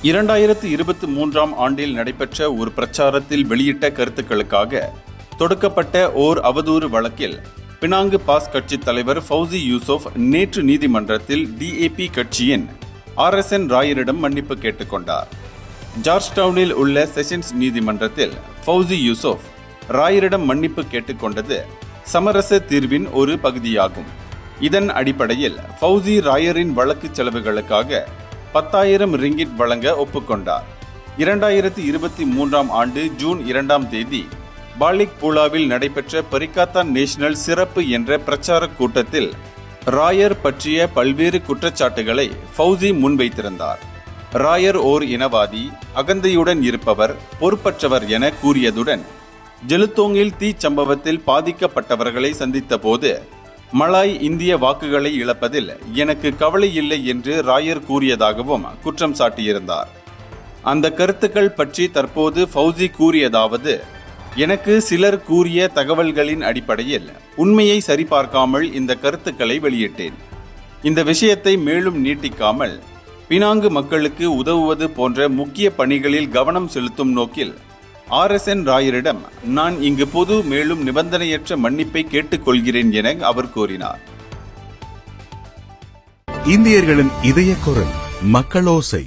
2023ஆம் ஆண்டில் நடைபெற்ற ஒரு பிரச்சாரத்தில் வெளியிட்ட கருத்துக்களுக்காக தொடுக்கப்பட்ட ஓர் அவதூறு வழக்கில் பினாங்கு பாஸ் கட்சி தலைவர் ஃபவுசி யூசுப் நேற்று நீதிமன்றத்தில் DAP கட்சியின் RSN ராயரிடம் மன்னிப்பு கேட்டுக்கொண்டார். ஜார்ஜ் டவுனில் உள்ள செஷன்ஸ் நீதிமன்றத்தில் ஃபவுசி யூசுப் ராயரிடம் மன்னிப்பு கேட்டுக்கொண்டது சமரச தீர்வின் ஒரு பகுதியாகும். இதன் அடிப்படையில் ஃபவுசி ராயரின் வழக்கு செலவுகளுக்காக 10,000 ரிங்கிட் வழங்க ஒப்புக்கொண்டார். 2023ஆம் ஆண்டு ஜூன் 2ஆம் தேதி பாலிக் பூலாவில் நடைபெற்ற பரிகாத்தா நேஷனல் சிறப்பு என்ற பிரச்சார கூட்டத்தில் ராயர் பற்றிய பல்வேறு குற்றச்சாட்டுகளை ஃபவுசி முன்வைத்திருந்தார். ராயர் ஓர் இனவாதி, அகந்தையுடன் இருப்பவர், பொறுப்பற்றவர் என கூறியதுடன் ஜெலுத்தோங்கில் தீ சம்பவத்தில் பாதிக்கப்பட்டவர்களை சந்தித்த போது மலாய் இந்திய வாக்குகளை இழப்பதில் எனக்கு கவலை இல்லை என்று ராயர் கூறியதாகவும் குற்றம் சாட்டியிருந்தார். அந்த கருத்துக்கள் பற்றி தற்போது ஃபவுசி கூறியதாவது: எனக்கு சிலர் கூறிய தகவல்களின் அடிப்படையில் உண்மையை சரிபார்க்காமல் இந்த கருத்துக்களை வெளியிட்டேன். இந்த விஷயத்தை மேலும் நீட்டிக்காமல் பினாங்கு மக்களுக்கு உதவுவது போன்ற முக்கிய பணிகளில் கவனம் செலுத்தும் நோக்கில் RSN ராயரிடம் நான் இங்கு பொது மேலும் நிபந்தனையற்ற மன்னிப்பை கேட்டுக்கொள்கிறேன் என அவர் கூறினார். இந்தியர்களின் இதய குரல் மக்களோசை.